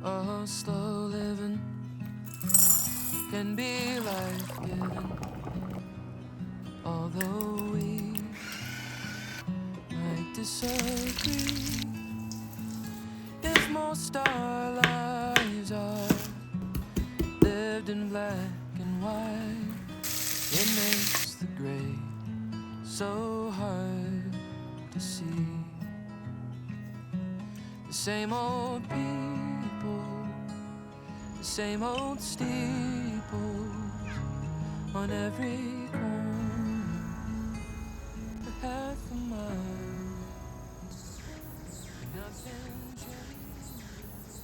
Oh, slow living can be life-giving, although we might disagree. If most our lives are lived in black and white, it makes the gray so hard to see. The same old people, the same old steeples on every corner for half a mile. Nothing changes.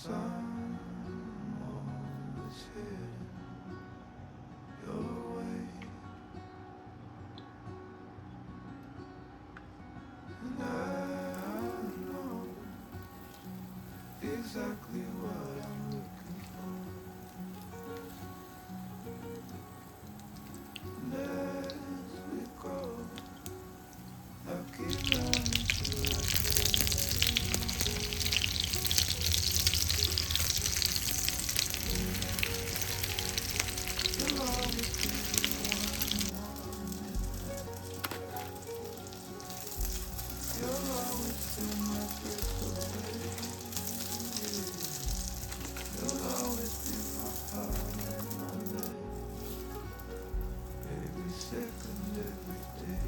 sun always hidden your way, and I know exactly what I'm looking for. And as we go, I keep running till I you'll always be the one you'll always send my breath away. You'll always be my heart and my life, every second, every day.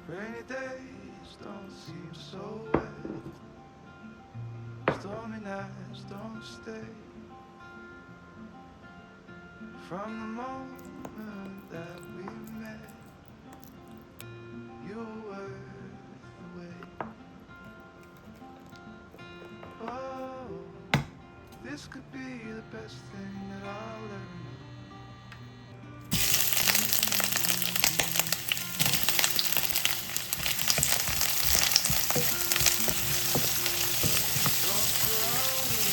Rainy days don't seem so wet. Stormy nights don't stay. From the moment that we met, you were worth the wait. Oh, this could be the best thing that I'll ever know. Don't go away.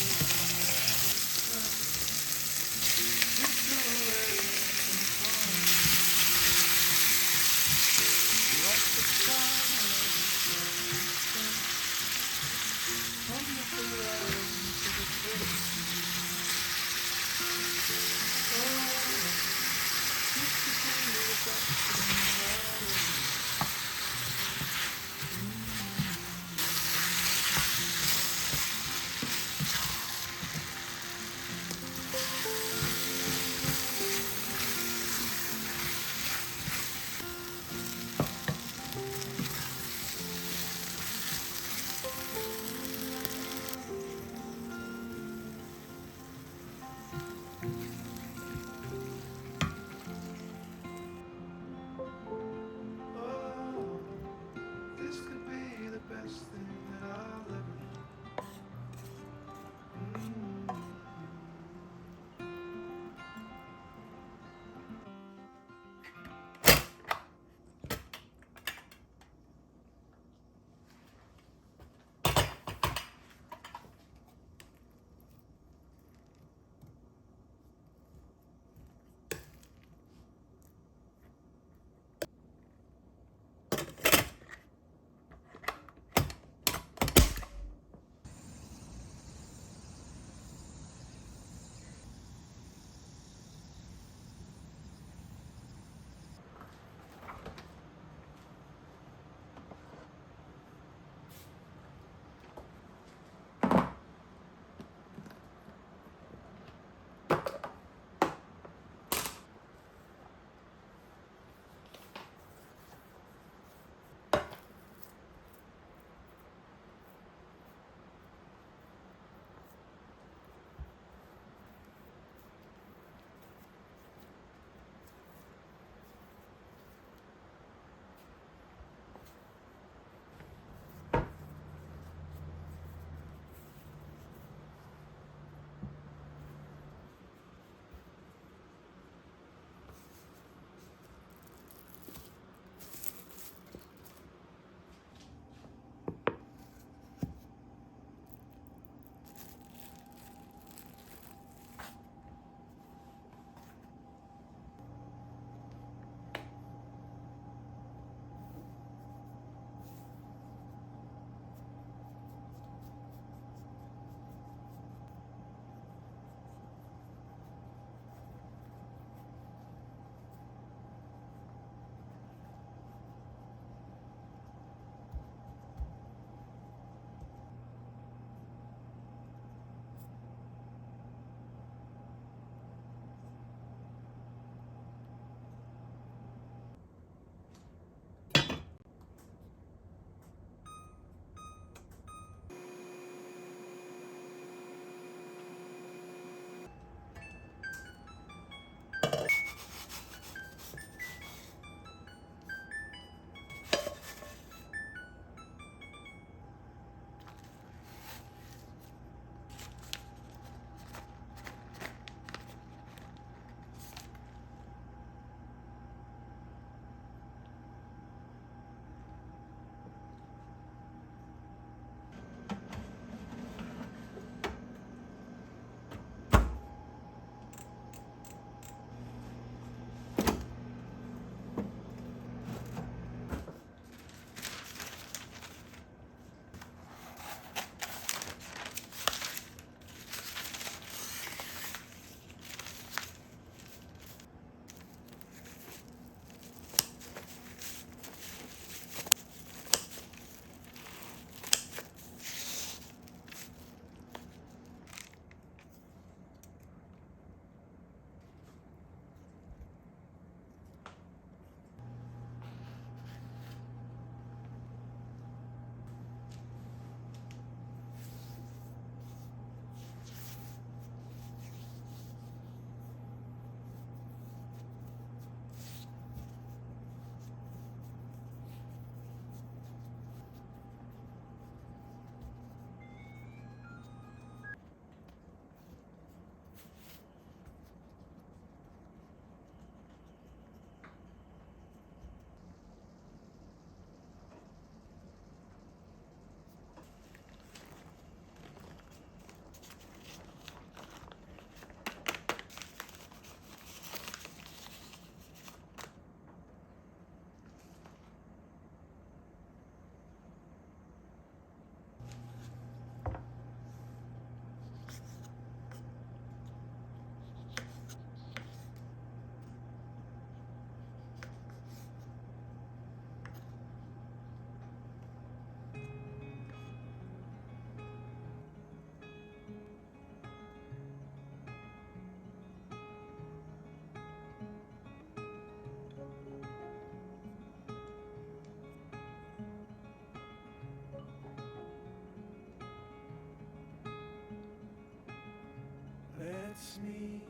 lets me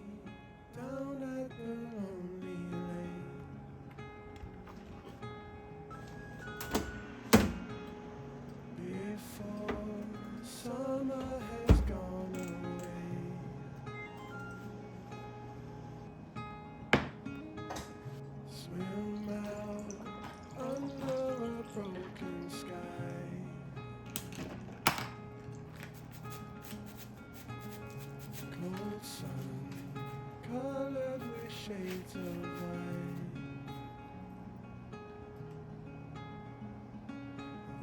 down at the lonely lake. Before summer has gone away, swim out under a broken sky. Cold sun colored with shades of white.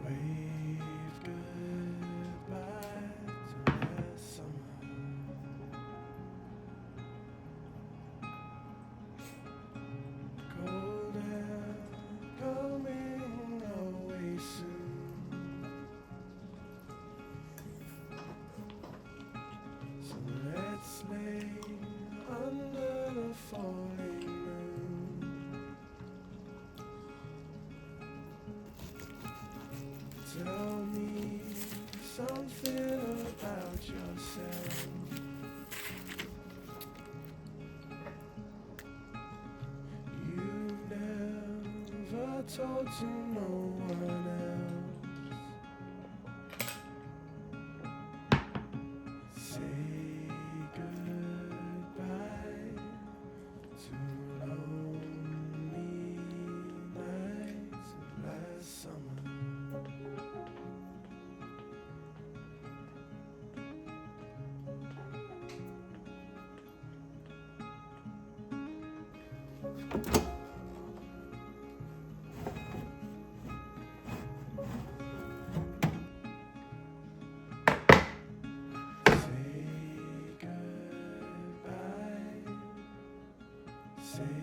Wave goodbye to last summer. Cold air coming away soon. So let's lay under the falling moon. Tell me something about yourself. You've never told to no one else. Say goodbye to lonely nights of last summer. Say goodbye. Say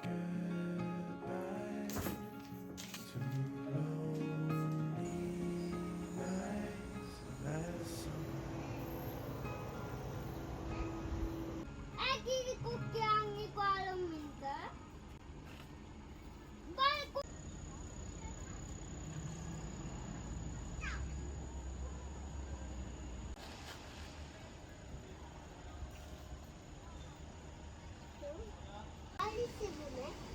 goodbye to lonely nights of last summer. Didi ko kaya hindi ko alam minta. Bakit ko? Alis si Bune?